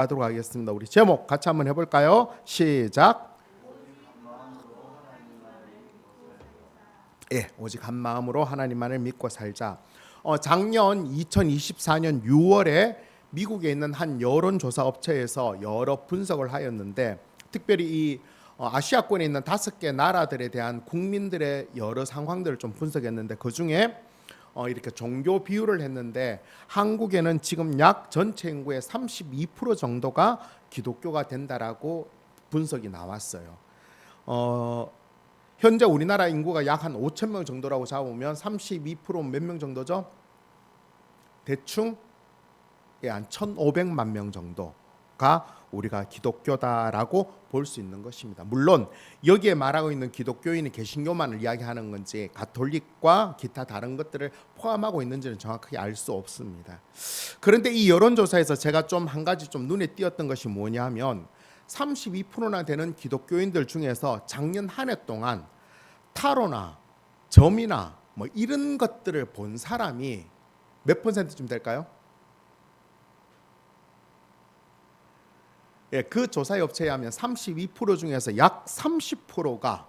하도록 하겠습니다. 우리 제목 같이 한번 해볼까요? 시작. 오직 한 마음으로 하나님만을 믿고 살자. 작년 2024년 6월에 미국에 있는 한 여론조사 업체에서 여러 분석을 하였는데, 특별히 이 아시아권에 있는 5개 나라들에 대한 국민들의 여러 상황들을 좀 분석했는데, 그 중에 이렇게 종교 비율을 했는데, 한국에는 지금 약 전체 인구의 32% 정도가 기독교가 된다라고 분석이 나왔어요. 현재 우리나라 인구가 약 한 5천 명 정도라고 잡으면 32% 몇 명 정도죠? 대충 한 1,500만 명 정도가 우리가 기독교다라고 볼 수 있는 것입니다. 물론 여기에 말하고 있는 기독교인이 개신교만을 이야기하는 건지 가톨릭과 기타 다른 것들을 포함하고 있는지는 정확하게 알 수 없습니다. 그런데 이 여론조사에서 제가 좀 한 가지 좀 눈에 띄었던 것이 뭐냐면, 32%나 되는 기독교인들 중에서 작년 한 해 동안 타로나 점이나 뭐 이런 것들을 본 사람이 몇 퍼센트쯤 될까요? 그 조사 업체에 하면 32% 중에서 약 30%가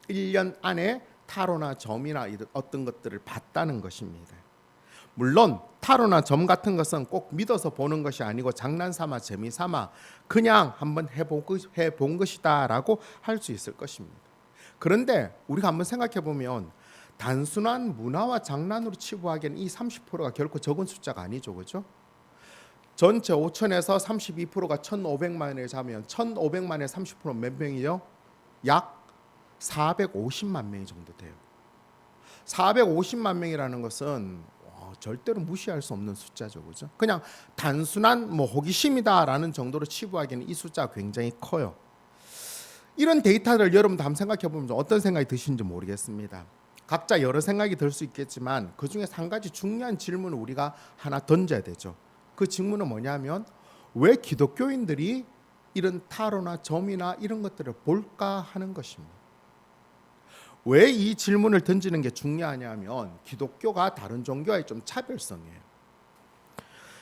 1년 안에 타로나 점이나 어떤 것들을 봤다는 것입니다. 물론 타로나 점 같은 것은 꼭 믿어서 보는 것이 아니고 장난삼아 재미삼아 그냥 한번 해본 것이다 라고 할 수 있을 것입니다. 그런데 우리가 한번 생각해 보면 단순한 문화와 장난으로 치부하기에는 이 30%가 결코 적은 숫자가 아니죠, 그렇죠? 전체 5천에서 32%가 1,500만을 잡으면 1,500만의 30%는 몇 명이요? 약 450만 명이 정도 돼요. 450만 명이라는 것은 절대로 무시할 수 없는 숫자죠, 그죠? 그냥 단순한 호기심이다라는 정도로 치부하기에는 이 숫자가 굉장히 커요. 이런 데이터를 여러분도 한번 생각해 보면 어떤 생각이 드시는지 모르겠습니다. 각자 여러 생각이 들 수 있겠지만 그 중에 한 가지 중요한 질문을 우리가 하나 던져야 되죠. 그 질문은 뭐냐면, 왜 기독교인들이 이런 타로나 점이나 이런 것들을 볼까 하는 것입니다. 왜 이 질문을 던지는 게 중요하냐면, 기독교가 다른 종교와의 좀 차별성이에요.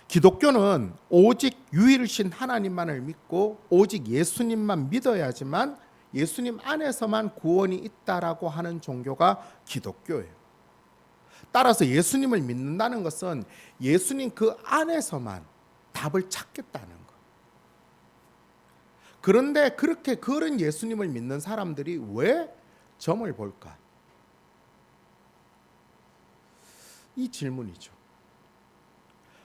기독교는 오직 유일신 하나님만을 믿고 오직 예수님만 믿어야지만 예수님 안에서만 구원이 있다라고 하는 종교가 기독교예요. 따라서 예수님을 믿는다는 것은 예수님 그 안에서만 답을 찾겠다는 것. 그런데 그렇게 그런 예수님을 믿는 사람들이 왜 점을 볼까? 이 질문이죠.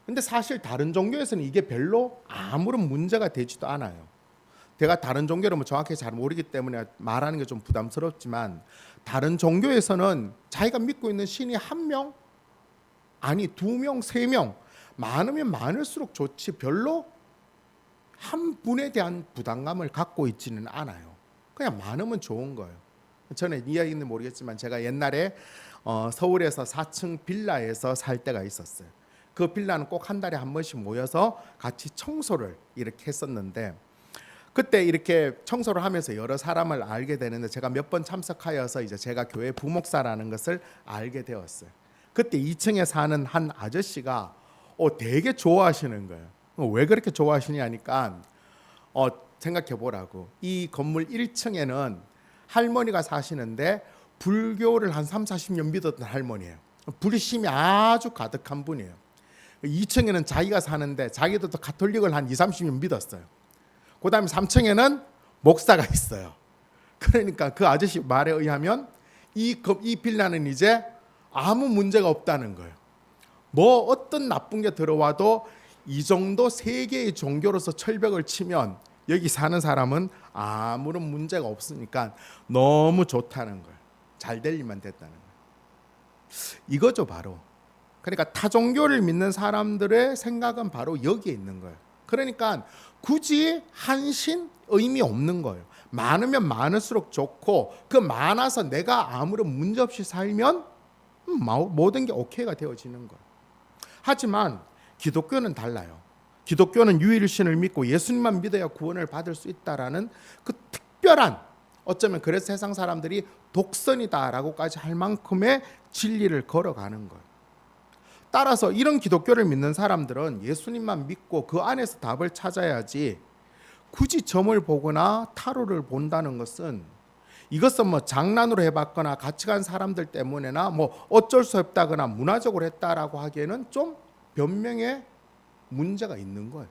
근데 사실 다른 종교에서는 이게 별로 아무런 문제가 되지도 않아요. 제가 다른 종교를 정확히 잘 모르기 때문에 말하는 게 좀 부담스럽지만, 다른 종교에서는 자기가 믿고 있는 신이 한 명, 아니 2명, 3명, 많으면 많을수록 좋지 별로 한 분에 대한 부담감을 갖고 있지는 않아요. 그냥 많으면 좋은 거예요. 저는 이야기는 모르겠지만 제가 옛날에 서울에서 4층 빌라에서 살 때가 있었어요. 그 빌라는 꼭 한 달에 한 번씩 모여서 같이 청소를 이렇게 했었는데, 그때 이렇게 청소를 하면서 여러 사람을 알게 되는데, 제가 몇 번 참석하여서 이제 제가 교회 부목사라는 것을 알게 되었어요. 그때 2층에 사는 한 아저씨가 되게 좋아하시는 거예요. 왜 그렇게 좋아하시냐니까 생각해 보라고. 이 건물 1층에는 할머니가 사시는데 불교를 한 3, 40년 믿었던 할머니예요. 불심이 아주 가득한 분이에요. 2층에는 자기가 사는데 자기도 또 가톨릭을 한 2, 30년 믿었어요. 그 다음에 3층에는 목사가 있어요. 그러니까 그 아저씨 말에 의하면 이 빌라는 이제 아무 문제가 없다는 거예요. 뭐 어떤 나쁜 게 들어와도 이 정도 세계의 종교로서 철벽을 치면 여기 사는 사람은 아무런 문제가 없으니까 너무 좋다는 거예요. 잘 될 일만 됐다는 거예요. 이거죠 바로. 그러니까 타 종교를 믿는 사람들의 생각은 바로 여기에 있는 거예요. 그러니까 굳이 한신 의미 없는 거예요. 많으면 많을수록 좋고, 그 많아서 내가 아무런 문제 없이 살면 모든 게 오케이가 되어지는 거예요. 하지만 기독교는 달라요. 기독교는 유일신을 믿고 예수님만 믿어야 구원을 받을 수 있다라는 그 특별한, 어쩌면 그래서 세상 사람들이 독선이다라고까지 할 만큼의 진리를 걸어가는 거예요. 따라서 이런 기독교를 믿는 사람들은 예수님만 믿고 그 안에서 답을 찾아야지 굳이 점을 보거나 타로를 본다는 것은 이것은 뭐 장난으로 해봤거나 같이 간 사람들 때문에나 뭐 어쩔 수 없다거나 문화적으로 했다라고 하기에는 좀 변명에 문제가 있는 거예요.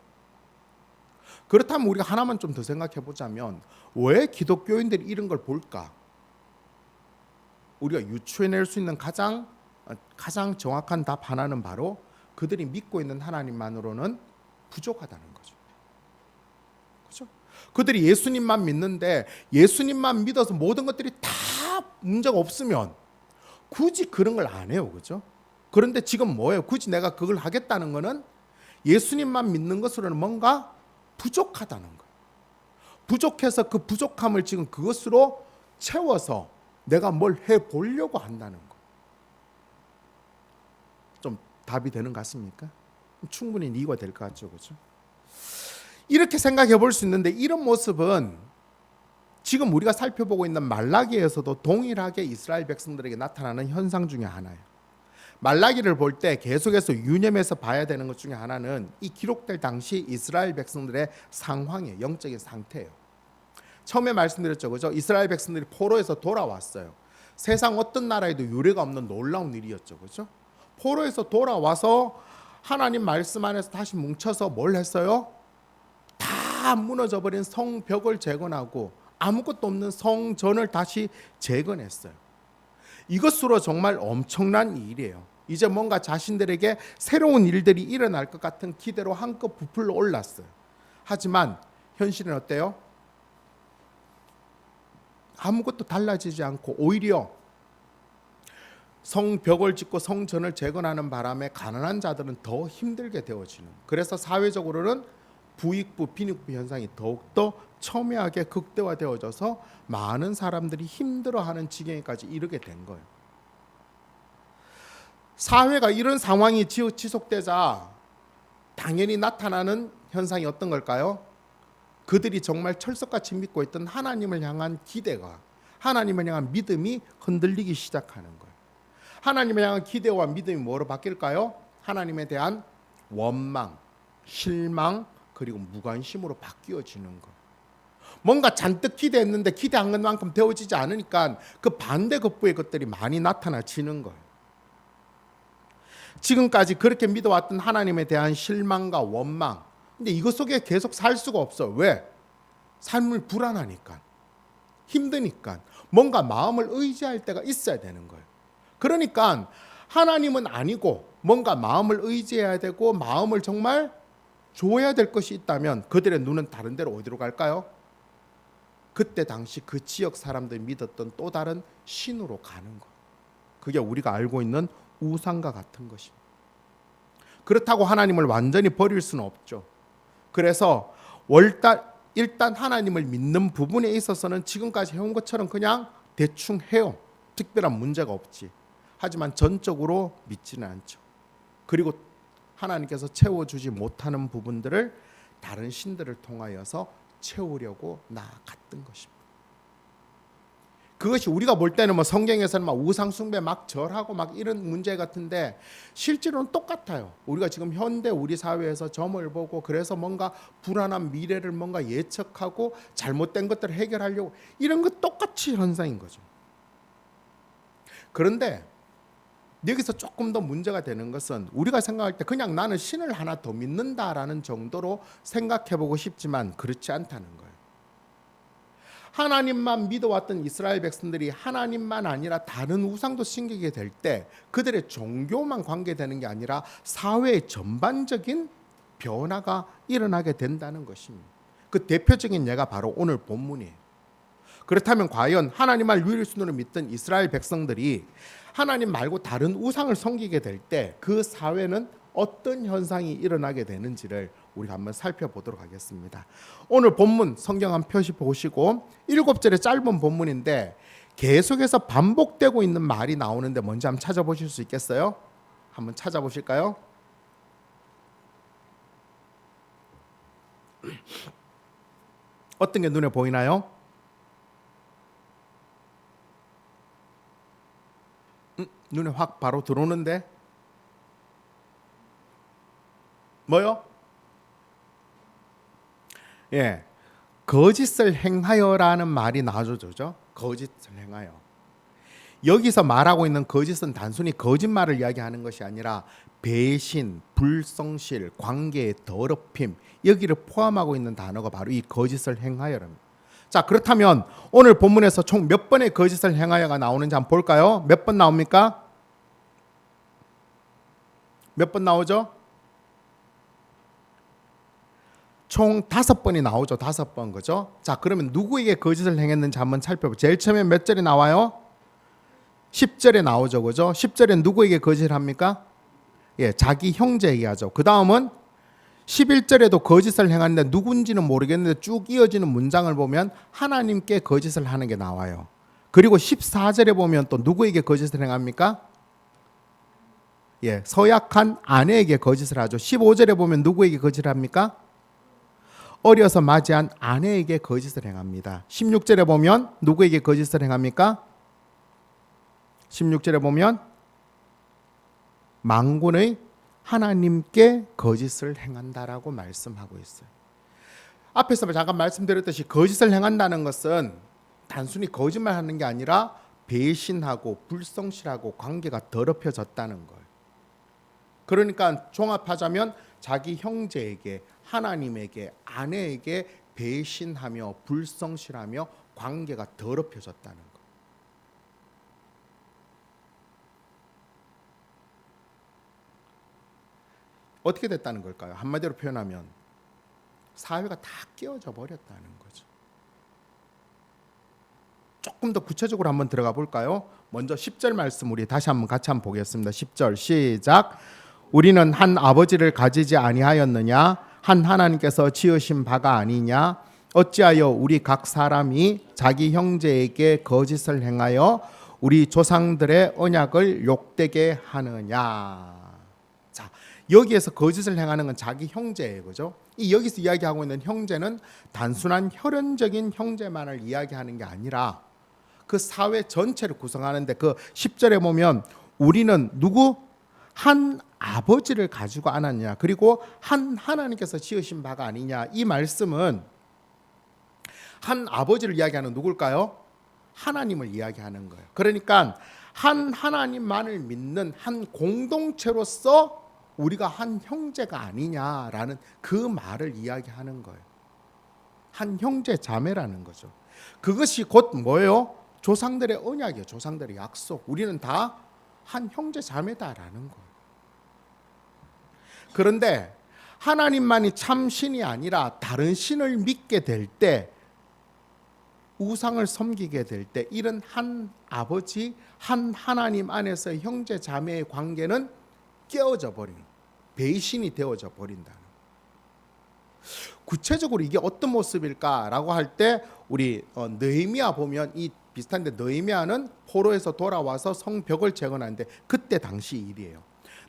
그렇다면 우리가 하나만 좀 더 생각해 보자면 왜 기독교인들이 이런 걸 볼까? 우리가 유추해낼 수 있는 가장 정확한 답 하나는 바로 그들이 믿고 있는 하나님만으로는 부족하다는 거죠. 그렇죠? 그들이 예수님만 믿는데 예수님만 믿어서 모든 것들이 다 문제가 없으면 굳이 그런 걸 안 해요. 그렇죠? 그런데 지금 뭐예요? 굳이 내가 그걸 하겠다는 거는 예수님만 믿는 것으로는 뭔가 부족하다는 거예요. 부족해서 그 부족함을 지금 그것으로 채워서 내가 뭘 해보려고 한다는 거. 좀 답이 되는 것 같습니까? 충분히 이해가 될 것 같죠, 그렇죠? 이렇게 생각해 볼 수 있는데 이런 모습은 지금 우리가 살펴보고 있는 말라기에서도 동일하게 이스라엘 백성들에게 나타나는 현상 중에 하나예요. 말라기를 볼 때 계속해서 유념해서 봐야 되는 것 중에 하나는 이 기록될 당시 이스라엘 백성들의 상황이에요. 영적인 상태예요. 처음에 말씀드렸죠, 그죠? 이스라엘 백성들이 포로에서 돌아왔어요. 세상 어떤 나라에도 유례가 없는 놀라운 일이었죠, 그죠? 포로에서 돌아와서 하나님 말씀 안에서 다시 뭉쳐서 뭘 했어요? 다 무너져 버린 성벽을 재건하고 아무것도 없는 성전을 다시 재건했어요. 이것으로 정말 엄청난 일이에요. 이제 뭔가 자신들에게 새로운 일들이 일어날 것 같은 기대로 한껏 부풀러 올랐어요. 하지만 현실은 어때요? 아무것도 달라지지 않고 오히려 성벽을 짓고 성전을 재건하는 바람에 가난한 자들은 더 힘들게 되어지는. 그래서 사회적으로는 부익부, 빈익부 현상이 더욱더 첨예하게 극대화되어져서 많은 사람들이 힘들어하는 지경에까지 이르게 된 거예요. 사회가 이런 상황이 지속되자 당연히 나타나는 현상이 어떤 걸까요? 그들이 정말 철석같이 믿고 있던 하나님을 향한 기대가, 하나님을 향한 믿음이 흔들리기 시작하는 거예요. 하나님을 향한 기대와 믿음이 뭐로 바뀔까요? 하나님에 대한 원망, 실망, 그리고 무관심으로 바뀌어지는 거예요. 뭔가 잔뜩 기대했는데 기대한 것만큼 되어지지 않으니까 그 반대급부의 것들이 많이 나타나지는 거예요. 지금까지 그렇게 믿어왔던 하나님에 대한 실망과 원망, 근데 이것 속에 계속 살 수가 없어. 왜? 삶을 불안하니까, 힘드니까 뭔가 마음을 의지할 때가 있어야 되는 거예요. 그러니까 하나님은 아니고 뭔가 마음을 의지해야 되고 마음을 정말 줘야 될 것이 있다면 그들의 눈은 다른 데로 어디로 갈까요? 그때 당시 그 지역 사람들이 믿었던 또 다른 신으로 가는 거. 그게 우리가 알고 있는 우상과 같은 것입니다. 그렇다고 하나님을 완전히 버릴 수는 없죠. 그래서 일단 하나님을 믿는 부분에 있어서는 지금까지 해온 것처럼 그냥 대충 해요. 특별한 문제가 없지. 하지만 전적으로 믿지는 않죠. 그리고 하나님께서 채워주지 못하는 부분들을 다른 신들을 통하여서 채우려고 나아갔던 것입니다. 그것이 우리가 볼 때는 뭐 성경에서는 막 우상 숭배 막 절하고 막 이런 문제 같은데 실제로는 똑같아요. 우리가 지금 현대 우리 사회에서 점을 보고 그래서 뭔가 불안한 미래를 뭔가 예측하고 잘못된 것들을 해결하려고 이런 것 똑같이 현상인 거죠. 그런데 여기서 조금 더 문제가 되는 것은 우리가 생각할 때 그냥 나는 신을 하나 더 믿는다라는 정도로 생각해 보고 싶지만 그렇지 않다는 거예요. 하나님만 믿어왔던 이스라엘 백성들이 하나님만 아니라 다른 우상도 섬기게 될 때 그들의 종교만 관계되는 게 아니라 사회의 전반적인 변화가 일어나게 된다는 것입니다. 그 대표적인 예가 바로 오늘 본문이에요. 그렇다면 과연 하나님을 유일 순으로 믿던 이스라엘 백성들이 하나님 말고 다른 우상을 섬기게 될 때 그 사회는 어떤 현상이 일어나게 되는지를 우리가 한번 살펴보도록 하겠습니다. 오늘 본문 성경 한 표시 보시고 7절의 짧은 본문인데 계속해서 반복되고 있는 말이 나오는데 먼저 한번 찾아보실 수 있겠어요? 한번 찾아보실까요? 어떤 게 눈에 보이나요? 눈에 확 바로 들어오는데 뭐요? 예, 거짓을 행하여라는 말이 나와죠. 거짓을 행하여. 여기서 말하고 있는 거짓은 단순히 거짓말을 이야기하는 것이 아니라 배신, 불성실, 관계의 더럽힘, 여기를 포함하고 있는 단어가 바로 이 거짓을 행하여랍니다. 자, 그렇다면 오늘 본문에서 총 몇 번의 거짓을 행하여가 나오는지 한번 볼까요? 몇 번 나옵니까? 몇 번 나오죠? 총 5번이 나오죠. 5번, 그죠? 자, 그러면 누구에게 거짓을 행했는지 한번 살펴보죠. 제일 처음에 몇 절에 나와요? 10절에 나오죠, 그죠? 10절에 누구에게 거짓을 합니까? 예, 자기 형제에게 하죠. 그 다음은 11절에도 거짓을 행하는데 누군지는 모르겠는데 쭉 이어지는 문장을 보면 하나님께 거짓을 하는 게 나와요. 그리고 14절에 보면 또 누구에게 거짓을 행합니까? 예, 서약한 아내에게 거짓을 하죠. 15절에 보면 누구에게 거짓을 합니까? 어려서 맞이한 아내에게 거짓을 행합니다. 16절에 보면 누구에게 거짓을 행합니까? 16절에 보면 만군의 하나님께 거짓을 행한다라고 말씀하고 있어요. 앞에서 잠깐 말씀드렸듯이 거짓을 행한다는 것은 단순히 거짓말하는 게 아니라 배신하고 불성실하고 관계가 더럽혀졌다는 거예요. 그러니까 종합하자면 자기 형제에게, 하나님에게, 아내에게 배신하며 불성실하며 관계가 더럽혀졌다는 거예요. 어떻게 됐다는 걸까요? 한마디로 표현하면 사회가 다 깨어져 버렸다는 거죠. 조금 더 구체적으로 한번 들어가 볼까요? 먼저 10절 말씀 우리 다시 한번 같이 한번 보겠습니다. 10절 시작. 우리는 한 아버지를 가지지 아니하였느냐? 한 하나님께서 지으신 바가 아니냐? 어찌하여 우리 각 사람이 자기 형제에게 거짓을 행하여 우리 조상들의 언약을 욕되게 하느냐? 자, 여기에서 거짓을 행하는 건 자기 형제예요, 그죠? 이 여기서 이야기하고 있는 형제는 단순한 혈연적인 형제만을 이야기하는 게 아니라 그 사회 전체를 구성하는데 그 10절에 보면 우리는 누구? 한 아버지를 가지고 않았냐? 그리고 한 하나님께서 지으신 바가 아니냐? 이 말씀은 한 아버지를 이야기하는 누굴까요? 하나님을 이야기하는 거예요. 그러니까 한 하나님만을 믿는 한 공동체로서 우리가 한 형제가 아니냐라는 그 말을 이야기하는 거예요. 한 형제 자매라는 거죠. 그것이 곧 뭐예요? 조상들의 언약이에요. 조상들의 약속. 우리는 다 한 형제 자매다라는 거예요. 그런데 하나님만이 참 신이 아니라 다른 신을 믿게 될 때, 우상을 섬기게 될 때 이런 한 아버지, 한 하나님 안에서의 형제 자매의 관계는 깨어져 버리는, 배신이 되어져 버린다는. 구체적으로 이게 어떤 모습일까라고 할 때 우리 느헤미야 보면 이 비슷한데, 느헤미야는 포로에서 돌아와서 성벽을 재건하는데 그때 당시 일이에요.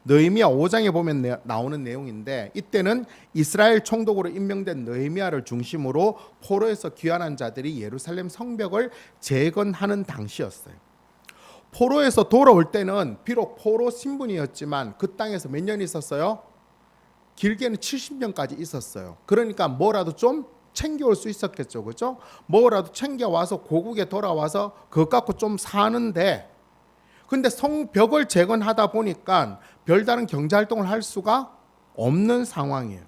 느헤미야 5장에 보면 나오는 내용인데, 이때는 이스라엘 총독으로 임명된 느헤미야를 중심으로 포로에서 귀환한 자들이 예루살렘 성벽을 재건하는 당시였어요. 포로에서 돌아올 때는 비록 포로 신분이었지만 그 땅에서 몇 년 있었어요? 길게는 70년까지 있었어요. 그러니까 뭐라도 좀 챙겨올 수 있었겠죠, 그죠? 뭐라도 챙겨와서 고국에 돌아와서 그것 갖고 좀 사는데, 근데 성벽을 재건하다 보니까 별다른 경제활동을 할 수가 없는 상황이에요.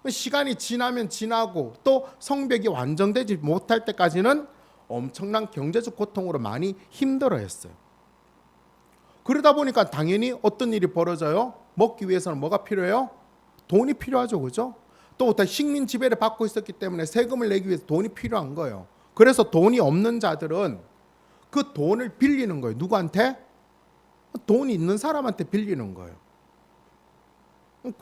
시간이 지나면 지나고 또 성벽이 완성되지 못할 때까지는 엄청난 경제적 고통으로 많이 힘들어했어요. 그러다 보니까 당연히 어떤 일이 벌어져요? 먹기 위해서는 뭐가 필요해요? 돈이 필요하죠, 그죠? 또 식민 지배를 받고 있었기 때문에 세금을 내기 위해서 돈이 필요한 거예요. 그래서 돈이 없는 자들은 그 돈을 빌리는 거예요. 누구한테? 돈 있는 사람한테 빌리는 거예요.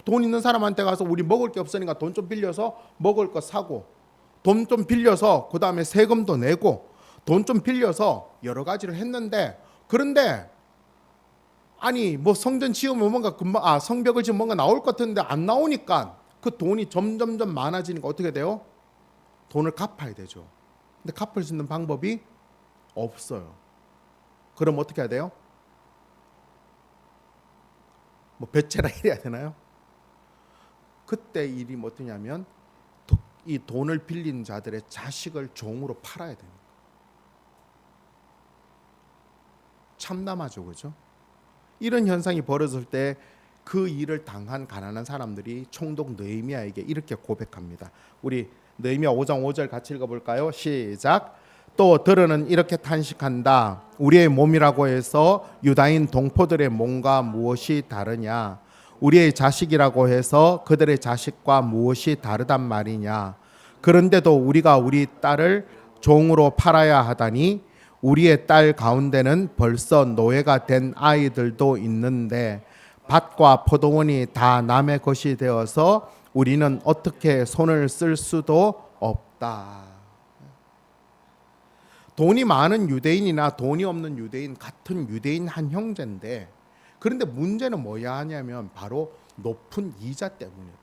돈 있는 사람한테 가서 우리 먹을 게 없으니까 돈 좀 빌려서 먹을 거 사고, 돈 좀 빌려서 그 다음에 세금도 내고, 돈 좀 빌려서 여러 가지를 했는데, 그런데 아니 뭐 성전 지으면 뭔가 금방 성벽을 지으면 뭔가 나올 것 같은데 안 나오니까 그 돈이 점점점 많아지니까 어떻게 돼요? 돈을 갚아야 되죠. 근데 갚을 수 있는 방법이 없어요. 그럼 어떻게 해야 돼요? 뭐 배째라 이래야 되나요? 그때 일이 어떠냐면 이 돈을 빌린 자들의 자식을 종으로 팔아야 됩니다. 참담하죠, 그죠? 이런 현상이 벌어질 때 그 일을 당한 가난한 사람들이 총독 느헤미야에게 이렇게 고백합니다. 우리 느헤미야 5장 5절 같이 읽어볼까요? 시작. 또 들으는 이렇게 탄식한다. 우리의 몸이라고 해서 유다인 동포들의 몸과 무엇이 다르냐? 우리의 자식이라고 해서 그들의 자식과 무엇이 다르단 말이냐? 그런데도 우리가 우리 딸을 종으로 팔아야 하다니 우리의 딸 가운데는 벌써 노예가 된 아이들도 있는데 밭과 포도원이 다 남의 것이 되어서 우리는 어떻게 손을 쓸 수도 없다. 돈이 많은 유대인이나 돈이 없는 유대인 같은 유대인 한 형제인데, 그런데 문제는 뭐야 하냐면 바로 높은 이자 때문이었다.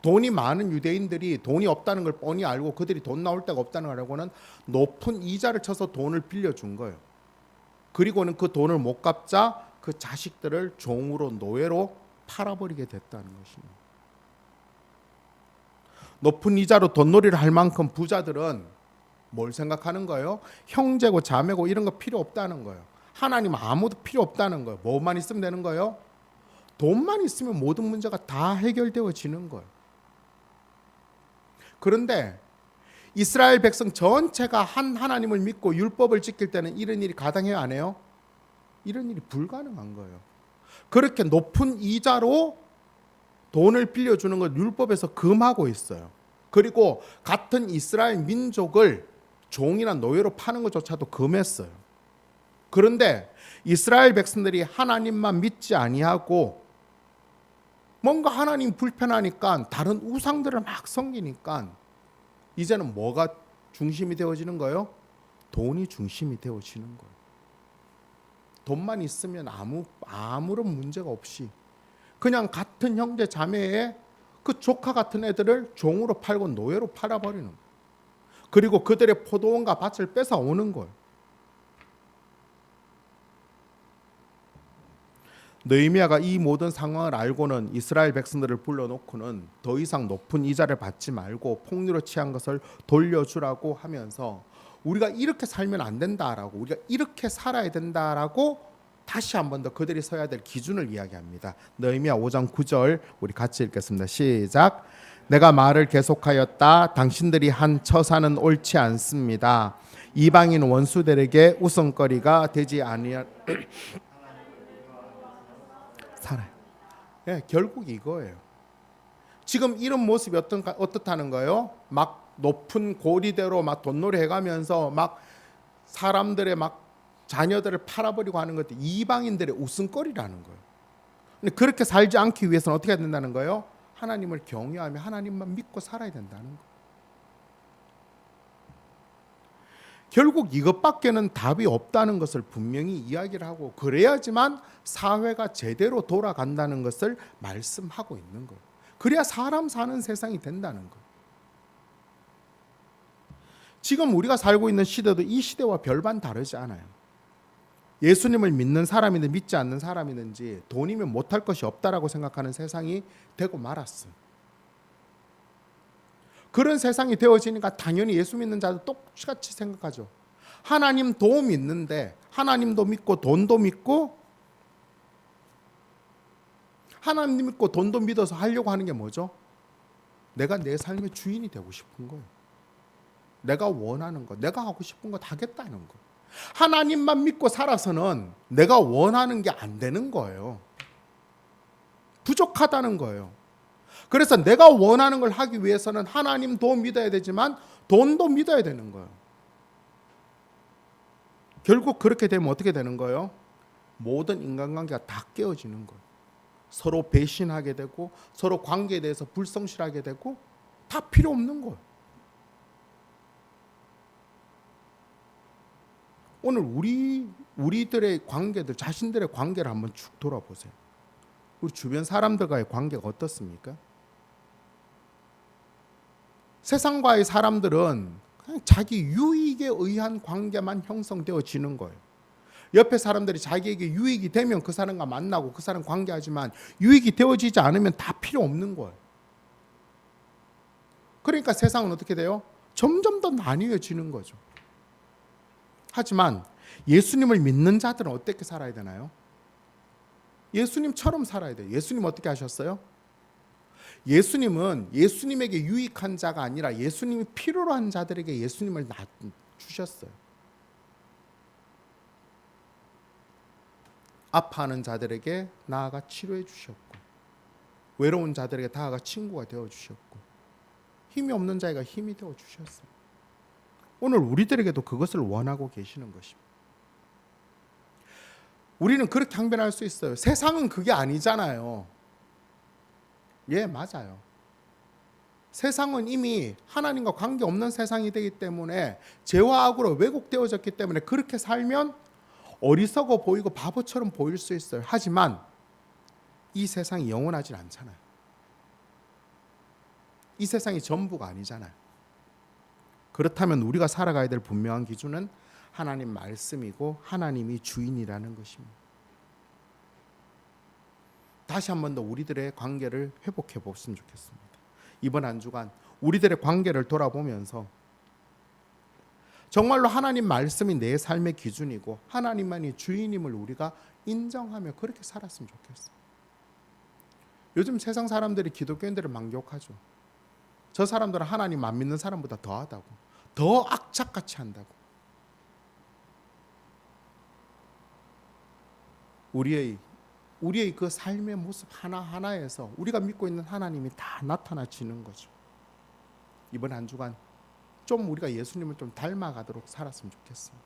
돈이 많은 유대인들이 돈이 없다는 걸 뻔히 알고 그들이 돈 나올 데가 없다는 걸 알고는 높은 이자를 쳐서 돈을 빌려준 거예요. 그리고는 그 돈을 못 갚자 그 자식들을 종으로 노예로 팔아버리게 됐다는 것입니다. 높은 이자로 돈놀이를 할 만큼 부자들은 뭘 생각하는 거예요? 형제고 자매고 이런 거 필요 없다는 거예요. 하나님 아무도 필요 없다는 거예요. 뭐만 있으면 되는 거예요? 돈만 있으면 모든 문제가 다 해결되어지는 거예요. 그런데 이스라엘 백성 전체가 한 하나님을 믿고 율법을 지킬 때는 이런 일이 가당해요, 안 해요? 이런 일이 불가능한 거예요. 그렇게 높은 이자로 돈을 빌려주는 걸 율법에서 금하고 있어요. 그리고 같은 이스라엘 민족을 종이나 노예로 파는 것조차도 금했어요. 그런데 이스라엘 백성들이 하나님만 믿지 아니하고 뭔가 하나님 불편하니까 다른 우상들을 막 섬기니까 이제는 뭐가 중심이 되어지는 거예요? 돈이 중심이 되어지는 거예요. 돈만 있으면 아무런 문제가 없이 그냥 같은 형제 자매의 그 조카 같은 애들을 종으로 팔고 노예로 팔아버리는 거예요. 그리고 그들의 포도원과 밭을 뺏어오는 거예요. 느헤미야가 이 모든 상황을 알고는 이스라엘 백성들을 불러놓고는 더 이상 높은 이자를 받지 말고 폭리로 취한 것을 돌려주라고 하면서 우리가 이렇게 살면 안 된다라고, 우리가 이렇게 살아야 된다라고 다시 한 번 더 그들이 서야 될 기준을 이야기합니다. 느헤미야 5장 9절 우리 같이 읽겠습니다. 시작. 내가 말을 계속하였다. 당신들이 한 처사는 옳지 않습니다. 이방인 원수들에게 웃음거리가 되지 아니할 살아요. 네, 결국 이거예요. 지금 이런 모습이 어떻다는 거예요? 막 높은 고리대로 막 돈놀이 해가면서 막 사람들의 막 자녀들을 팔아버리고 하는 것도 이방인들의 웃음거리라는 거예요. 근데 그렇게 살지 않기 위해서는 어떻게 해야 된다는 거예요? 하나님을 경외하며 하나님만 믿고 살아야 된다는 거예요. 결국 이것밖에는 답이 없다는 것을 분명히 이야기를 하고, 그래야지만 사회가 제대로 돌아간다는 것을 말씀하고 있는 거예요. 그래야 사람 사는 세상이 된다는 거예요. 지금 우리가 살고 있는 시대도 이 시대와 별반 다르지 않아요. 예수님을 믿는 사람이든 믿지 않는 사람이든지 돈이면 못할 것이 없다라고 생각하는 세상이 되고 말았어요. 그런 세상이 되어지니까 당연히 예수 믿는 자도 똑같이 생각하죠. 하나님 도움 있는데 하나님도 믿고 돈도 믿고, 하나님 믿고 돈도 믿어서 하려고 하는 게 뭐죠? 내가 내 삶의 주인이 되고 싶은 거예요. 내가 원하는 거, 내가 하고 싶은 거 다 하겠다는 거. 하나님만 믿고 살아서는 내가 원하는 게 안 되는 거예요. 부족하다는 거예요. 그래서 내가 원하는 걸 하기 위해서는 하나님도 믿어야 되지만 돈도 믿어야 되는 거예요. 결국 그렇게 되면 어떻게 되는 거예요? 모든 인간관계가 다 깨어지는 거예요. 서로 배신하게 되고 서로 관계에 대해서 불성실하게 되고 다 필요 없는 거예요. 오늘 우리들의 관계들, 자신들의 관계를 한번 쭉 돌아보세요. 우리 주변 사람들과의 관계가 어떻습니까? 세상과의 사람들은 그냥 자기 유익에 의한 관계만 형성되어지는 거예요. 옆에 사람들이 자기에게 유익이 되면 그 사람과 만나고 그 사람 관계하지만 유익이 되어지지 않으면 다 필요 없는 거예요. 그러니까 세상은 어떻게 돼요? 점점 더 나뉘어지는 거죠. 하지만 예수님을 믿는 자들은 어떻게 살아야 되나요? 예수님처럼 살아야 돼요. 예수님 어떻게 하셨어요? 예수님은 예수님에게 유익한 자가 아니라 예수님이 필요로 한 자들에게 예수님을 주셨어요. 아파하는 자들에게 나아가 치료해 주셨고, 외로운 자들에게 다가가 친구가 되어 주셨고, 힘이 없는 자에게 힘이 되어 주셨어요. 오늘 우리들에게도 그것을 원하고 계시는 것입니다. 우리는 그렇게 항변할 수 있어요. 세상은 그게 아니잖아요. 예, 맞아요. 세상은 이미 하나님과 관계없는 세상이 되기 때문에 죄와 악으로 왜곡되어졌기 때문에 그렇게 살면 어리석어 보이고 바보처럼 보일 수 있어요. 하지만 이 세상이 영원하진 않잖아요. 이 세상이 전부가 아니잖아요. 그렇다면 우리가 살아가야 될 분명한 기준은 하나님 말씀이고 하나님이 주인이라는 것입니다. 다시 한 번 더 우리들의 관계를 회복해 보았으면 좋겠습니다. 이번 한 주간 우리들의 관계를 돌아보면서 정말로 하나님 말씀이 내 삶의 기준이고 하나님만이 주인임을 우리가 인정하며 그렇게 살았으면 좋겠어요. 요즘 세상 사람들이 기독교인들을 만격하죠. 저 사람들은 하나님 안 믿는 사람보다 더하다고, 더 악착같이 한다고. 우리의 그 삶의 모습 하나하나에서 우리가 믿고 있는 하나님이 다 나타나지는 거죠. 이번 한 주간 좀 우리가 예수님을 좀 닮아가도록 살았으면 좋겠습니다.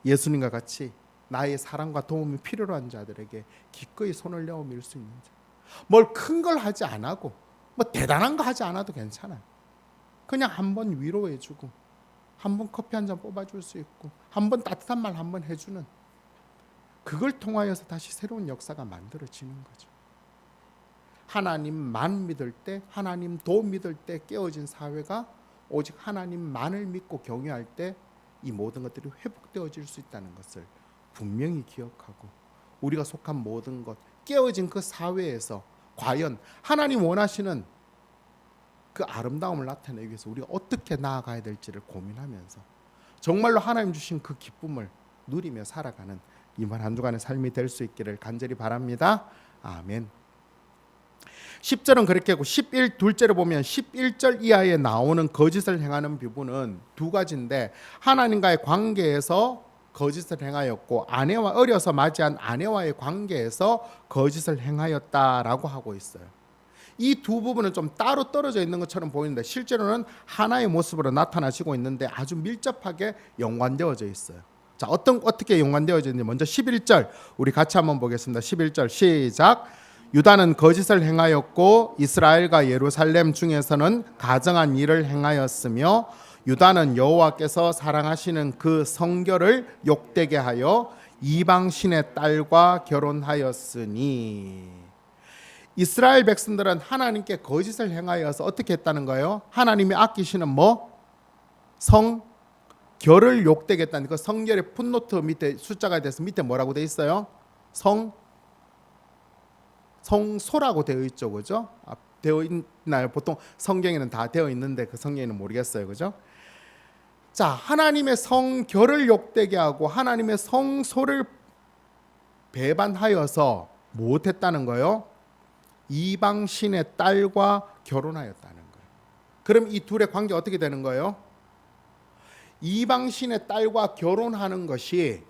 예수님과 같이 나의 사랑과 도움이 필요로 한 자들에게 기꺼이 손을 내어 밀 수 있는 자. 뭘 큰 걸 하지 않아도, 뭐 대단한 거 하지 않아도 괜찮아요. 그냥 한번 위로해주고, 한번 커피 한 잔 뽑아줄 수 있고, 한번 따뜻한 말 한번 해주는, 그걸 통하여서 다시 새로운 역사가 만들어지는 거죠. 하나님만 믿을 때, 하나님도 믿을 때 깨어진 사회가 오직 하나님만을 믿고 경외할 때 이 모든 것들이 회복되어질 수 있다는 것을 분명히 기억하고, 우리가 속한 모든 것, 깨어진 그 사회에서 과연 하나님 원하시는 그 아름다움을 나타내기 위해서 우리가 어떻게 나아가야 될지를 고민하면서 정말로 하나님 주신 그 기쁨을 누리며 살아가는 이번 한 주간의 삶이 될 수 있기를 간절히 바랍니다. 아멘. 10절은 그렇게 하고 11둘째로 보면 11절 이하에 나오는 거짓을 행하는 부분은 두 가지인데, 하나님과의 관계에서 거짓을 행하였고 아내와 어려서 맞이한 아내와의 관계에서 거짓을 행하였다라고 하고 있어요. 이 두 부분은 좀 따로 떨어져 있는 것처럼 보이는데 실제로는 하나의 모습으로 나타나시고 있는데 아주 밀접하게 연관되어져 있어요. 자, 어떻게 연관되어져 있는지 먼저 11절 우리 같이 한번 보겠습니다. 11절 시작. 유다는 거짓을 행하였고 이스라엘과 예루살렘 중에서는 가증한 일을 행하였으며 유다는 여호와께서 사랑하시는 그 성결을 욕되게 하여 이방 신의 딸과 결혼하였으니. 이스라엘 백성들은 하나님께 거짓을 행하여서 어떻게 했다는 거예요? 하나님이 아끼시는 성결을 욕되게 했다는, 그 성결의 풋노트 밑에 숫자가 돼서 밑에 뭐라고 돼 있어요? 성소라고 되어 있죠, 그죠? 되어 있나요? 보통 성경에는 다 되어 있는데 그 성경에는 모르겠어요, 그죠? 자, 하나님의 성결을 욕되게 하고 하나님의 성소를 배반하여서 못했다는 거예요? 이방 신의 딸과 결혼하였다는 거예요. 그럼 이 둘의 관계 어떻게 되는 거예요? 이방 신의 딸과 결혼하는 것이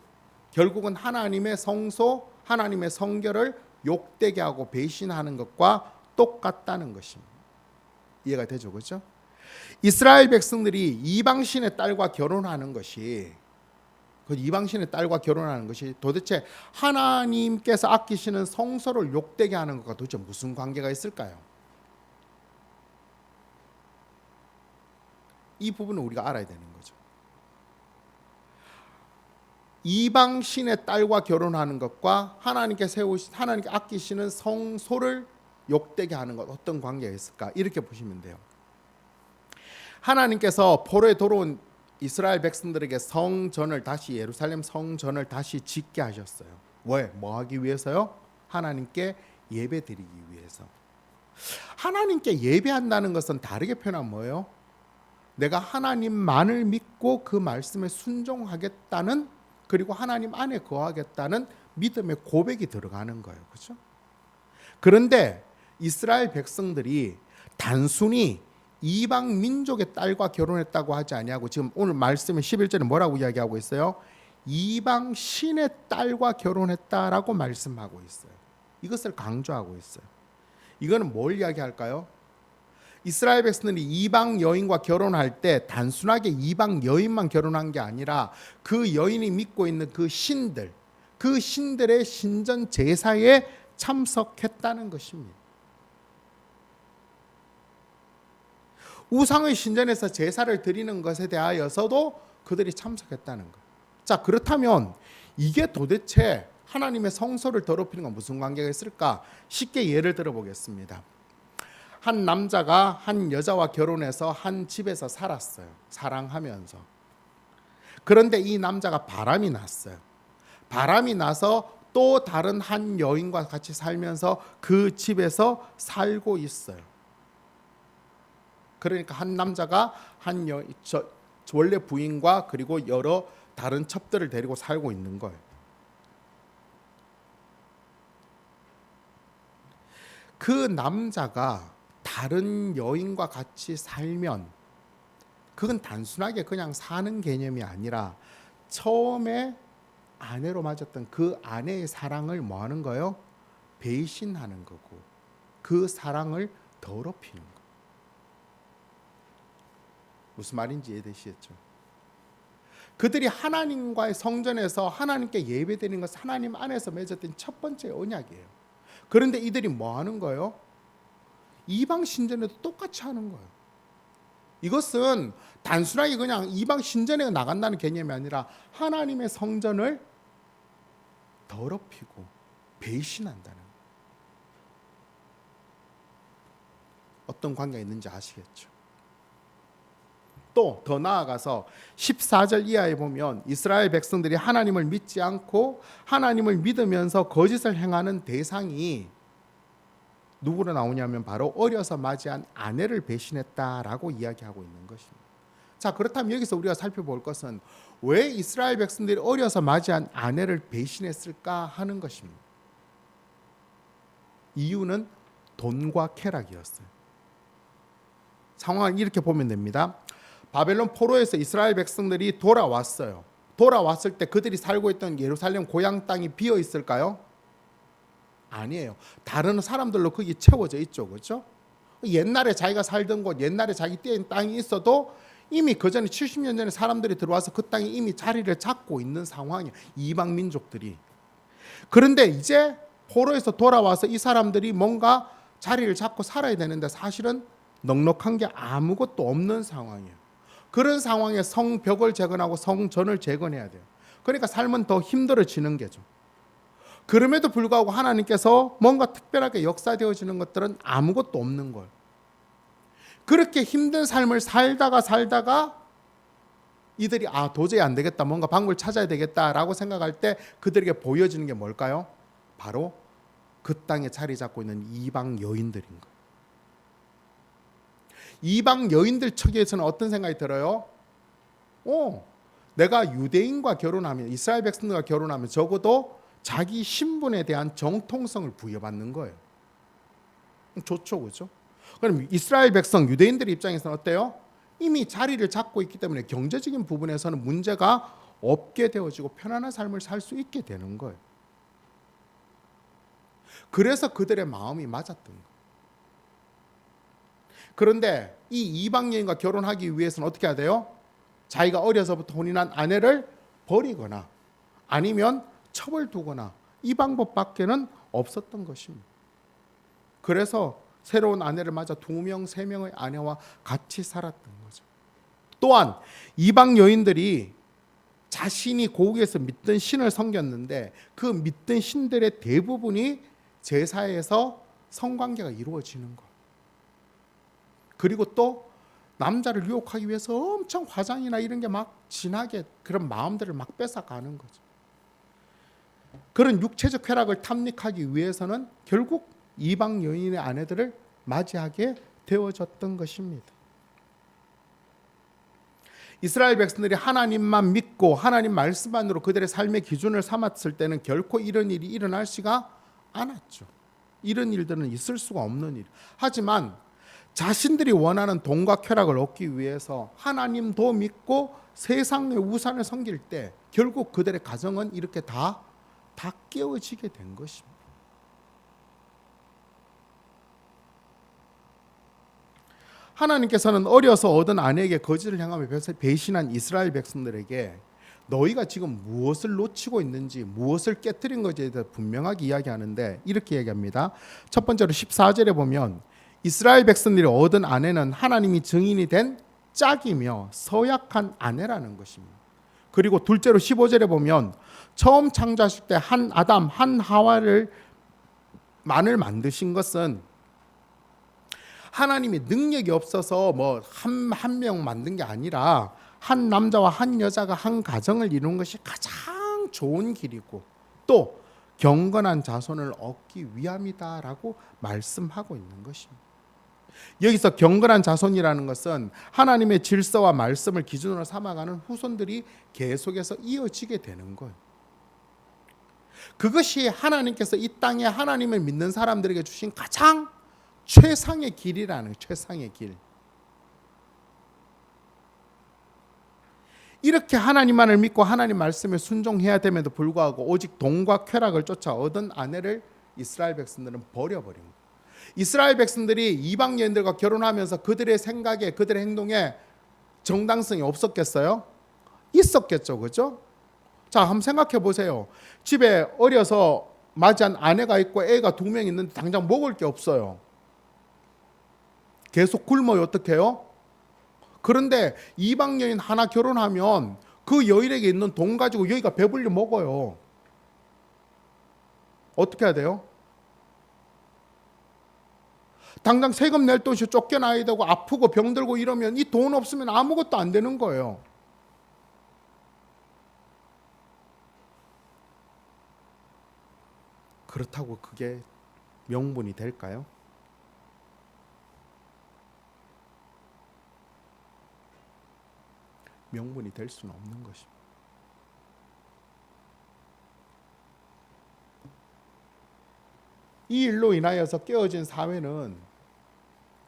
결국은 하나님의 성소, 하나님의 성결을 욕되게 하고 배신하는 것과 똑같다는 것입니다. 이해가 되죠, 그렇죠? 이스라엘 백성들이 이방신의 딸과 결혼하는 것이, 그 이방신의 딸과 결혼하는 것이 도대체 하나님께서 아끼시는 성소를 욕되게 하는 것과 도대체 무슨 관계가 있을까요? 이 부분은 우리가 알아야 되는 거죠. 이방 신의 딸과 결혼하는 것과 하나님께 아끼시는 성소를 욕되게 하는 것, 어떤 관계가 있을까? 이렇게 보시면 돼요. 하나님께서 포로에 이스라엘 백성들에게 성전을 다시 예루살렘 성전을 다시 짓게 하셨어요. 왜? 뭐 하기 위해서요? 하나님께 예배드리기 위해서. 하나님께 예배한다는 것은 다르게 표현하면 뭐예요? 내가 하나님만을 믿고 그 말씀에 순종하겠다는, 그리고 하나님 안에 거하겠다는 믿음의 고백이 들어가는 거예요. 그렇죠? 그런데 이스라엘 백성들이 단순히 이방 민족의 딸과 결혼했다고 하지 아니하고, 지금 오늘 말씀의 11절에 뭐라고 이야기하고 있어요? 이방 신의 딸과 결혼했다라고 말씀하고 있어요. 이것을 강조하고 있어요. 이거는 뭘 이야기할까요? 이스라엘 백성들이 이방 여인과 결혼할 때 단순하게 이방 여인만 결혼한 게 아니라 그 여인이 믿고 있는 그 신들, 그 신들의 신전 제사에 참석했다는 것입니다. 우상의 신전에서 제사를 드리는 것에 대하여서도 그들이 참석했다는 것. 자, 그렇다면 이게 도대체 하나님의 성소를 더럽히는 건 무슨 관계가 있을까? 쉽게 예를 들어 보겠습니다. 한 남자가 한 여자와 결혼해서 한 집에서 살았어요. 사랑하면서. 그런데 이 남자가 바람이 났어요. 바람이 나서 또 다른 한 여인과 같이 살면서 그 집에서 살고 있어요. 그러니까 한 남자가 원래 부인과 그리고 여러 다른 첩들을 데리고 살고 있는 거예요. 그 남자가 다른 여인과 같이 살면 그건 단순하게 그냥 사는 개념이 아니라 처음에 아내로 맞았던 그 아내의 사랑을 뭐 하는 거예요? 배신하는 거고, 그 사랑을 더럽히는 거. 무슨 말인지 이해되시겠죠? 그들이 하나님과의 성전에서 하나님께 예배드리는 것은 하나님 안에서 맺었던 첫 번째 언약이에요. 그런데 이들이 뭐 하는 거예요? 이방 신전에도 똑같이 하는 거예요. 이것은 단순하게 그냥 이방 신전에 나간다는 개념이 아니라 하나님의 성전을 더럽히고 배신한다는 거예요. 어떤 관계가 있는지 아시겠죠? 또 더 나아가서 14절 이하에 보면 이스라엘 백성들이 하나님을 믿지 않고 하나님을 믿으면서 거짓을 행하는 대상이 누구로 나오냐면 바로 어려서 맞이한 아내를 배신했다라고 이야기하고 있는 것입니다. 자, 그렇다면 여기서 우리가 살펴볼 것은 왜 이스라엘 백성들이 어려서 맞이한 아내를 배신했을까 하는 것입니다. 이유는 돈과 쾌락이었어요. 상황을 이렇게 보면 됩니다. 바벨론 포로에서 이스라엘 백성들이 돌아왔어요. 돌아왔을 때 그들이 살고 있던 예루살렘 고향 땅이 비어 있을까요? 아니에요. 다른 사람들로 거기 채워져 있죠. 그렇죠? 옛날에 자기가 살던 곳, 옛날에 자기 때인 땅이 있어도 이미 그 전에 70년 전에 사람들이 들어와서 그 땅에 이미 자리를 잡고 있는 상황이에요. 이방 민족들이. 그런데 이제 포로에서 돌아와서 이 사람들이 뭔가 자리를 잡고 살아야 되는데 사실은 넉넉한 게 아무것도 없는 상황이에요. 그런 상황에 성벽을 재건하고 성전을 재건해야 돼요. 그러니까 삶은 더 힘들어지는 게죠. 그럼에도 불구하고 하나님께서 뭔가 특별하게 역사되어지는 것들은 아무것도 없는 거예요. 그렇게 힘든 삶을 살다가 이들이 도저히 안 되겠다, 뭔가 방법을 찾아야 되겠다라고 생각할 때 그들에게 보여지는 게 뭘까요? 바로 그 땅에 자리 잡고 있는 이방 여인들인 거예요. 이방 여인들 측에서는 어떤 생각이 들어요? 내가 유대인과 결혼하면, 이스라엘 백성들과 결혼하면 적어도 자기 신분에 대한 정통성을 부여받는 거예요. 좋죠, 그렇죠? 그럼 이스라엘 백성, 유대인들의 입장에서는 어때요? 이미 자리를 잡고 있기 때문에 경제적인 부분에서는 문제가 없게 되어지고 편안한 삶을 살 수 있게 되는 거예요. 그래서 그들의 마음이 맞았던 거예요. 그런데 이 이방 여인과 결혼하기 위해서는 어떻게 해야 돼요? 자기가 어려서부터 혼인한 아내를 버리거나 아니면 처벌두거나 이 방법밖에는 없었던 것입니다. 그래서 새로운 아내를 맞아 2명, 3명의 아내와 같이 살았던 거죠. 또한 이방 여인들이 자신이 고국에서 믿던 신을 섬겼는데 그 믿던 신들의 대부분이 제사에서 성관계가 이루어지는 것. 그리고 또 남자를 유혹하기 위해서 엄청 화장이나 이런 게 막 진하게 그런 마음들을 막 뺏어가는 거죠. 그런 육체적 쾌락을 탐닉하기 위해서는 결국 이방 여인의 아내들을 맞이하게 되어졌던 것입니다. 이스라엘 백성들이 하나님만 믿고 하나님 말씀만으로 그들의 삶의 기준을 삼았을 때는 결코 이런 일이 일어날 수가 않았죠. 이런 일들은 있을 수가 없는 일. 하지만 자신들이 원하는 돈과 쾌락을 얻기 위해서 하나님도 믿고 세상의 우상을 섬길 때 결국 그들의 가정은 이렇게 다 깨어지게 된 것입니다. 하나님께서는 어려서 얻은 아내에게 거짓을 향하며 배신한 이스라엘 백성들에게 너희가 지금 무엇을 놓치고 있는지, 무엇을 깨뜨린 것에 대해서 분명하게 이야기하는데 이렇게 얘기합니다. 첫 번째로 14절에 보면 이스라엘 백성들이 얻은 아내는 하나님이 증인이 된 짝이며 서약한 아내라는 것입니다. 그리고 둘째로 15절에 보면 처음 창조하실 때 한 아담, 한 하와를 만을 만드신 것은 하나님이 능력이 없어서 뭐 한 명 만든 게 아니라 한 남자와 한 여자가 한 가정을 이루는 것이 가장 좋은 길이고 또 경건한 자손을 얻기 위함이다라고 말씀하고 있는 것입니다. 여기서 경건한 자손이라는 것은 하나님의 질서와 말씀을 기준으로 삼아가는 후손들이 계속해서 이어지게 되는 거예요. 그것이 하나님께서 이 땅에 하나님을 믿는 사람들에게 주신 가장 최상의 길이라는 최상의 길. 이렇게 하나님만을 믿고 하나님 말씀에 순종해야 됨에도 불구하고 오직 돈과 쾌락을 쫓아 얻은 아내를 이스라엘 백성들은 버려버린 거예요. 이스라엘 백성들이 이방 여인들과 결혼하면서 그들의 생각에 그들의 행동에 정당성이 없었겠어요? 있었겠죠. 그렇죠? 자, 한번 생각해 보세요. 집에 어려서 맞이한 아내가 있고 애가 2명 있는데 당장 먹을 게 없어요. 계속 굶어요. 어떻게 해요? 그런데 이방 여인 하나 결혼하면 그 여인에게 있는 돈 가지고 여기가 배불리 먹어요. 어떻게 해야 돼요? 당장 세금 낼 돈이 쫓겨나야 되고 아프고 병들고 이러면 이 돈 없으면 아무것도 안 되는 거예요. 그렇다고 그게 명분이 될까요? 명분이 될 수는 없는 것입니다. 이 일로 인하여서 깨어진 사회는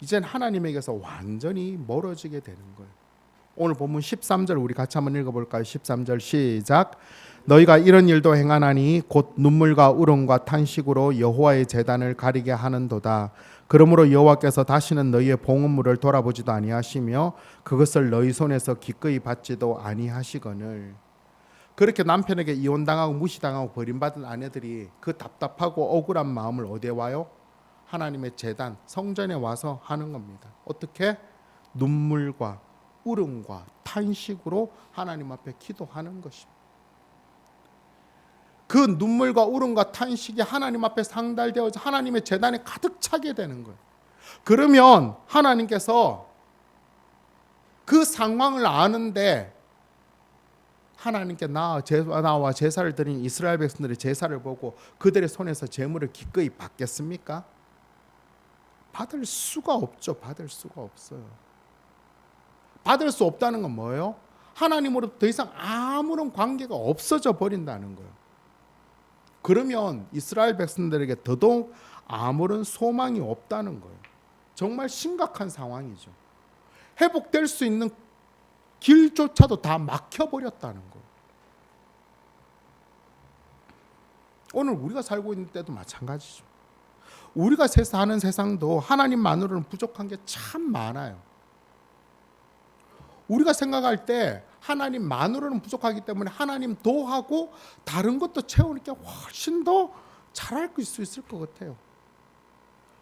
이젠 하나님에게서 완전히 멀어지게 되는 거예요. 오늘 본문 13절 우리 같이 한번 읽어볼까요? 13절 시작. 너희가 이런 일도 행하나니 곧 눈물과 울음과 탄식으로 여호와의 제단을 가리게 하는도다. 그러므로 여호와께서 다시는 너희의 봉헌물을 돌아보지도 아니하시며 그것을 너희 손에서 기꺼이 받지도 아니하시거늘. 그렇게 남편에게 이혼당하고 무시당하고 버림받은 아내들이 그 답답하고 억울한 마음을 어디에 와요? 하나님의 제단 성전에 와서 하는 겁니다. 어떻게? 눈물과 울음과 탄식으로 하나님 앞에 기도하는 것입니다. 그 눈물과 울음과 탄식이 하나님 앞에 상달되어서 하나님의 제단에 가득 차게 되는 거예요. 그러면 하나님께서 그 상황을 아는데 하나님께 나와 제사를 드린 이스라엘 백성들의 제사를 보고 그들의 손에서 제물을 기꺼이 받겠습니까? 받을 수가 없죠. 받을 수가 없어요. 받을 수 없다는 건 뭐예요? 하나님으로부터 더 이상 아무런 관계가 없어져 버린다는 거예요. 그러면 이스라엘 백성들에게 더더욱 아무런 소망이 없다는 거예요. 정말 심각한 상황이죠. 회복될 수 있는 길조차도 다 막혀버렸다는 거예요. 오늘 우리가 살고 있는 때도 마찬가지죠. 우리가 사는 세상도 하나님만으로는 부족한 게 참 많아요. 우리가 생각할 때 하나님만으로는 부족하기 때문에 하나님 도하고 다른 것도 채우는 게 훨씬 더 잘할 수 있을 것 같아요.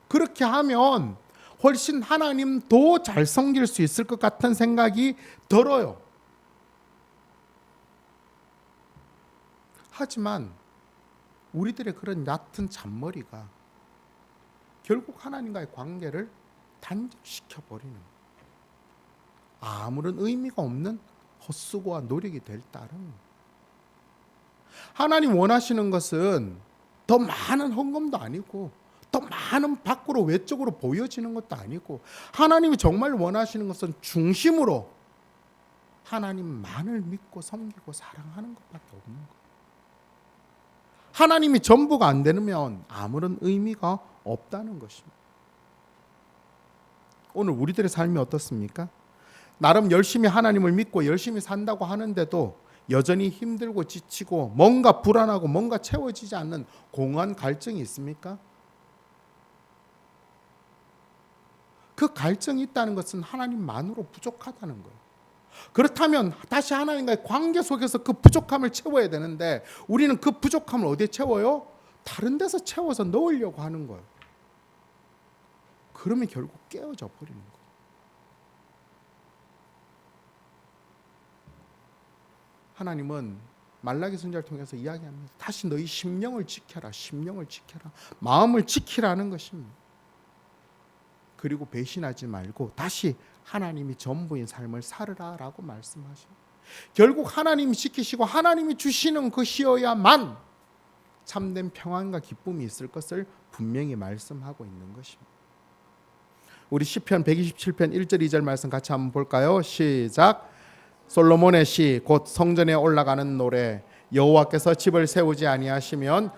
그렇게 하면 훨씬 하나님 도 잘 섬길 수 있을 것 같은 생각이 들어요. 하지만 우리들의 그런 얕은 잔머리가 결국 하나님과의 관계를 단절시켜 버리는 거예요. 아무런 의미가 없는 헛수고와 노력이 될 따름. 하나님 원하시는 것은 더 많은 헌금도 아니고 더 많은 밖으로 외적으로 보여지는 것도 아니고, 하나님이 정말 원하시는 것은 중심으로 하나님만을 믿고 섬기고 사랑하는 것밖에 없는 거예요. 하나님이 전부가 안 되면 아무런 의미가 없다는 것입니다. 오늘 우리들의 삶이 어떻습니까? 나름 열심히 하나님을 믿고 열심히 산다고 하는데도 여전히 힘들고 지치고 뭔가 불안하고 뭔가 채워지지 않는 공허한 갈증이 있습니까? 그 갈증이 있다는 것은 하나님만으로 부족하다는 거예요. 그렇다면 다시 하나님과의 관계 속에서 그 부족함을 채워야 되는데, 우리는 그 부족함을 어디에 채워요? 다른 데서 채워서 넣으려고 하는 거예요. 그러면 결국 깨어져 버리는 거예요. 하나님은 말라기 선지자를 통해서 이야기합니다. 다시 너희 심령을 지켜라, 심령을 지켜라, 마음을 지키라는 것입니다. 그리고 배신하지 말고 다시 하나님이 전부인 삶을 살으라라고 말씀하십니다. 결국 하나님이 지키시고 하나님이 주시는 것이어야만 참된 평안과 기쁨이 있을 것을 분명히 말씀하고 있는 것입니다. 우리 시편 127편 1절 2절 말씀 같이 한번 볼까요? 시작. 솔로몬의 시 곧 성전에 올라가는 노래. 여호와께서 집을 세우지 아니하시면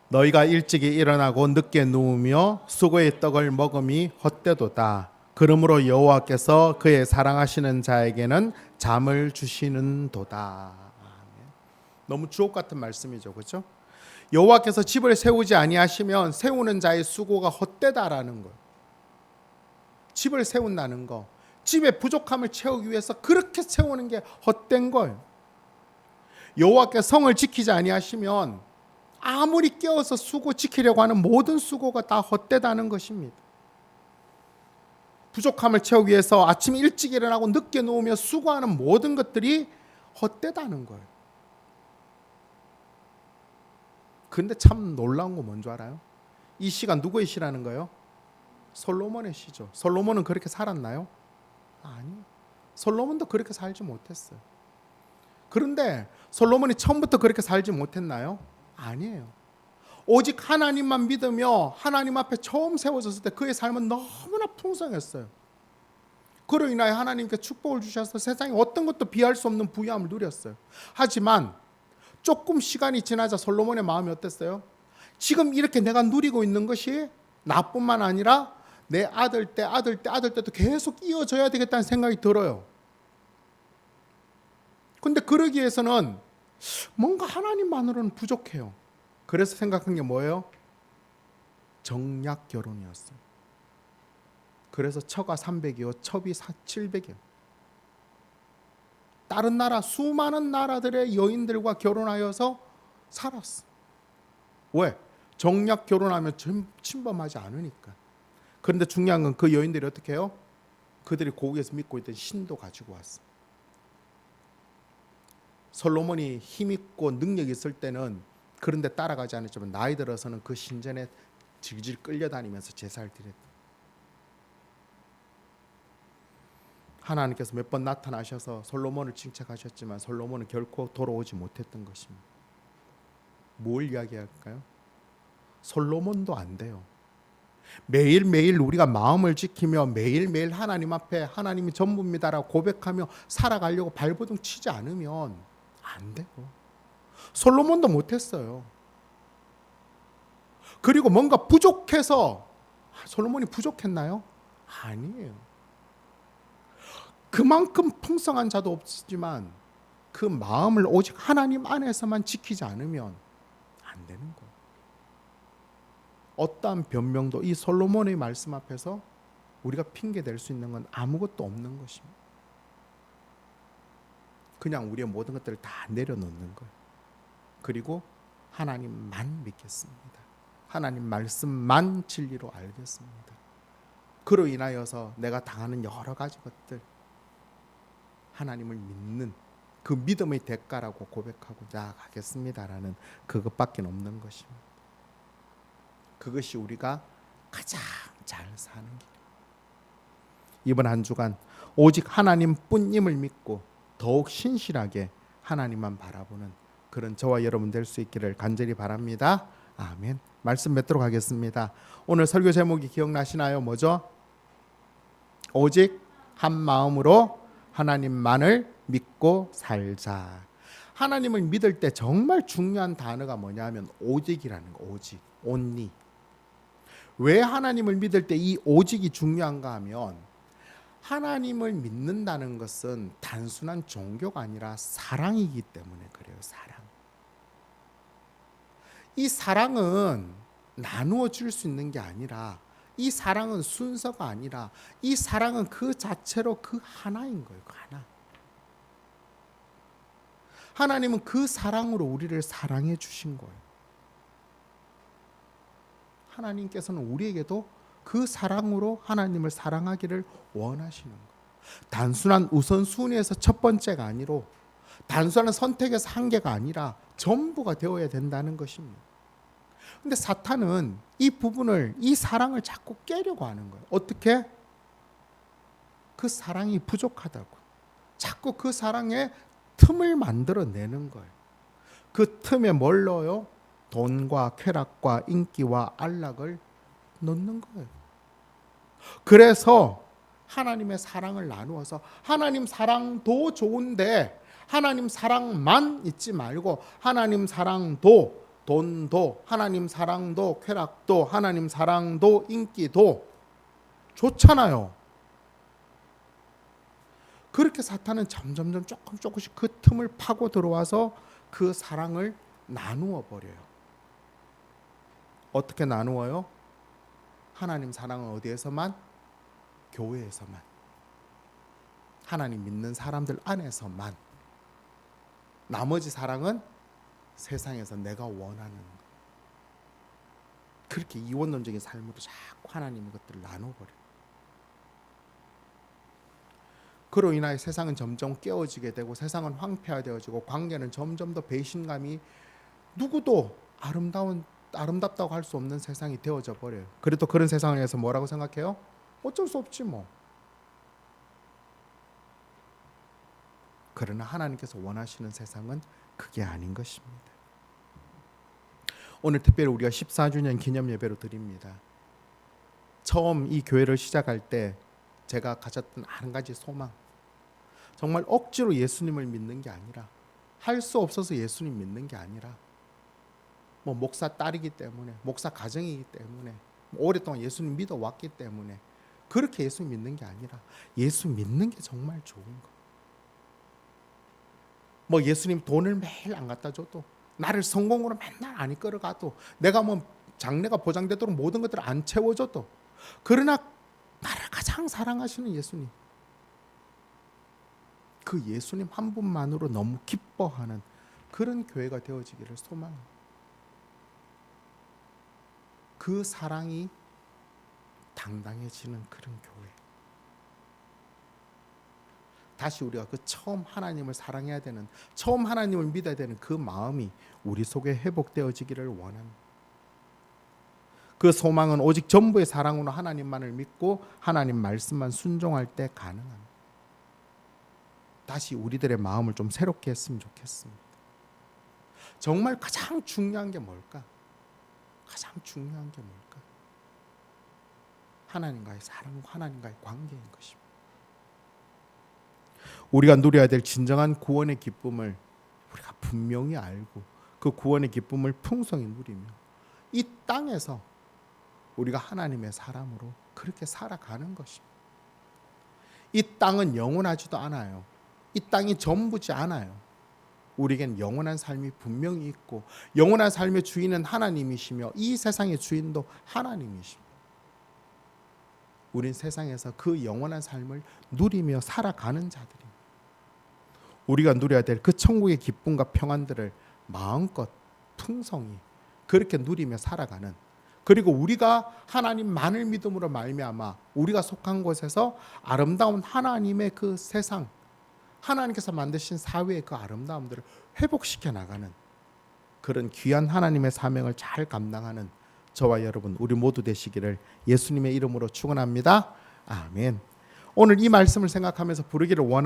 너희가 일찍이 일어나고 늦게 누우며 수고의 떡을 먹음이 헛되도다. 그러므로 여호와께서 그의 사랑하시는 자에게는 잠을 주시는도다. 너무 주옥 같은 말씀이죠, 그렇죠? 여호와께서 집을 세우지 아니하시면 세우는 자의 수고가 헛되다라는 거. 집을 세운다는 거, 집의 부족함을 채우기 위해서 그렇게 세우는 게 헛된 거예요. 여호와께서 성을 지키지 아니하시면 아무리 깨어서 수고 지키려고 하는 모든 수고가 다 헛되다는 것입니다. 부족함을 채우기 위해서 아침 일찍 일어나고 늦게 누우며 수고하는 모든 것들이 헛되다는 거예요. 그런데 참 놀라운 거 뭔지 알아요? 이 시가 누구의 시라는 거예요? 솔로몬의 시죠. 솔로몬은 그렇게 살았나요? 아니요. 솔로몬도 그렇게 살지 못했어요. 그런데 솔로몬이 처음부터 그렇게 살지 못했나요? 아니에요. 오직 하나님만 믿으며 하나님 앞에 처음 세워졌을 때 그의 삶은 너무나 풍성했어요. 그로 인하여 하나님께 축복을 주셔서 세상에 어떤 것도 비할 수 없는 부유함을 누렸어요. 하지만 조금 시간이 지나자 솔로몬의 마음이 어땠어요? 지금 이렇게 내가 누리고 있는 것이 나뿐만 아니라 내 아들 때도 계속 이어져야 되겠다는 생각이 들어요. 근데 그러기 위해서는 뭔가 하나님만으로는 부족해요. 그래서 생각한 게 뭐예요? 정략 결혼이었어요. 그래서 처가 300이요, 첩이 700이요. 다른 나라 수많은 나라들의 여인들과 결혼하여서 살았어. 왜? 정략 결혼하면 침범하지 않으니까. 그런데 중요한 건 그 여인들이 어떻게 해요? 그들이 고국에서 믿고 있던 신도 가지고 왔어. 솔로몬이 힘있고 능력이 있을 때는 그런데 따라가지 않았지만 나이 들어서는 그 신전에 질질 끌려다니면서 제사를 드렸다. 하나님께서 몇 번 나타나셔서 솔로몬을 칭찬하셨지만 솔로몬은 결코 돌아오지 못했던 것입니다. 뭘 이야기할까요? 솔로몬도 안 돼요. 매일매일 우리가 마음을 지키며 매일매일 하나님 앞에 하나님이 전부입니다라고 고백하며 살아가려고 발버둥 치지 않으면 안 되고, 솔로몬도 못했어요. 그리고 뭔가 부족해서, 솔로몬이 부족했나요? 아니에요. 그만큼 풍성한 자도 없지만 그 마음을 오직 하나님 안에서만 지키지 않으면 안 되는 거예요. 어떠한 변명도 이 솔로몬의 말씀 앞에서 우리가 핑계 댈 수 있는 건 아무것도 없는 것입니다. 그냥 우리의 모든 것들을 다 내려놓는 거예요. 그리고 하나님만 믿겠습니다. 하나님 말씀만 진리로 알겠습니다. 그로 인하여서 내가 당하는 여러 가지 것들, 하나님을 믿는 그 믿음의 대가라고 고백하고 나아가겠습니다라는 그것밖에 없는 것입니다. 그것이 우리가 가장 잘 사는 길. 이번 한 주간 오직 하나님뿐임을 믿고 더욱 신실하게 하나님만 바라보는 그런 저와 여러분 될 수 있기를 간절히 바랍니다. 아멘. 말씀 맺도록 하겠습니다. 오늘 설교 제목이 기억나시나요? 뭐죠? 오직 한 마음으로 하나님만을 믿고 살자. 하나님을 믿을 때 정말 중요한 단어가 뭐냐면 오직이라는 거. 오직, only. 왜 하나님을 믿을 때 이 오직이 중요한가 하면 하나님을 믿는다는 것은 단순한 종교가 아니라 사랑이기 때문에 그래요. 사랑. 이 사랑은 나누어 줄 수 있는 게 아니라, 이 사랑은 순서가 아니라, 이 사랑은 그 자체로 그 하나인 거예요. 그 하나. 하나님은 그 사랑으로 우리를 사랑해 주신 거예요. 하나님께서는 우리에게도 그 사랑으로 하나님을 사랑하기를 원하시는 거예요. 단순한 우선순위에서 첫 번째가 아니로, 단순한 선택에서 한 개가 아니라 전부가 되어야 된다는 것입니다. 근데 사탄은 이 부분을, 이 사랑을 자꾸 깨려고 하는 거예요. 어떻게? 그 사랑이 부족하다고. 자꾸 그 사랑에 틈을 만들어내는 거예요. 그 틈에 뭘 넣어요? 돈과 쾌락과 인기와 안락을 넣는 거예요. 그래서 하나님의 사랑을 나누어서 하나님 사랑도 좋은데 하나님 사랑만 잊지 말고 하나님 사랑도, 돈도, 하나님 사랑도, 쾌락도, 하나님 사랑도, 인기도 좋잖아요. 그렇게 사탄은 점점점 조금씩 그 틈을 파고 들어와서 그 사랑을 나누어 버려요. 어떻게 나누어요? 하나님 사랑은 어디에서만? 교회에서만. 하나님 믿는 사람들 안에서만. 나머지 사랑은 세상에서 내가 원하는 것. 그렇게 이원론적인 삶으로 자꾸 하나님의 것들을 나눠버려요. 그로 인하여 세상은 점점 깨어지게 되고 세상은 황폐화되어지고 관계는 점점 더 배신감이, 누구도 아름답다고 할 수 없는 세상이 되어져 버려요. 그래도 그런 세상을 위해서 뭐라고 생각해요? 어쩔 수 없지 뭐. 그러나 하나님께서 원하시는 세상은 그게 아닌 것입니다. 오늘 특별히 우리가 14주년 기념 예배로 드립니다. 처음 이 교회를 시작할 때 제가 가졌던 한 가지 소망, 정말 억지로 예수님을 믿는 게 아니라, 할 수 없어서 예수님 믿는 게 아니라, 뭐 목사 딸이기 때문에, 목사 가정이기 때문에, 오랫동안 예수님 믿어왔기 때문에 그렇게 예수 믿는 게 아니라 예수 믿는 게 정말 좋은 거. 뭐 예수님 돈을 매일 안 갖다 줘도, 나를 성공으로 맨날 안 이끌어가도, 내가 뭐 장래가 보장되도록 모든 것들을 안 채워줘도, 그러나 나를 가장 사랑하시는 예수님, 그 예수님 한 분만으로 너무 기뻐하는 그런 교회가 되어지기를 소망합니다. 그 사랑이 당당해지는 그런 교회. 다시 우리가 그 처음 하나님을 사랑해야 되는, 처음 하나님을 믿어야 되는 그 마음이 우리 속에 회복되어지기를 원합니다. 그 소망은 오직 전부의 사랑으로 하나님만을 믿고 하나님 말씀만 순종할 때 가능합니다. 다시 우리들의 마음을 좀 새롭게 했으면 좋겠습니다. 정말 가장 중요한 게 뭘까? 가장 중요한 게 뭘까? 하나님과의 사랑과 하나님과의 관계인 것입니다. 우리가 누려야 될 진정한 구원의 기쁨을 우리가 분명히 알고 그 구원의 기쁨을 풍성히 누리며 이 땅에서 우리가 하나님의 사람으로 그렇게 살아가는 것입니다. 이 땅은 영원하지도 않아요. 이 땅이 전부지 않아요. 우리에겐 영원한 삶이 분명히 있고 영원한 삶의 주인은 하나님이시며 이 세상의 주인도 하나님이십니다. 우린 세상에서 그 영원한 삶을 누리며 살아가는 자들입니다. 우리가 누려야 될 그 천국의 기쁨과 평안들을 마음껏 풍성히 그렇게 누리며 살아가는, 그리고 우리가 하나님만을 믿음으로 말미암아 우리가 속한 곳에서 아름다운 하나님의 그 세상, 하나님께서 만드신 사회의 그 아름다움들을 회복시켜 나가는 그런 귀한 하나님의 사명을 잘 감당하는 저와 여러분 우리 모두 되시기를 예수님의 이름으로 축원합니다. 아멘. 오늘 이 말씀을 생각하면서 부르기를 원하는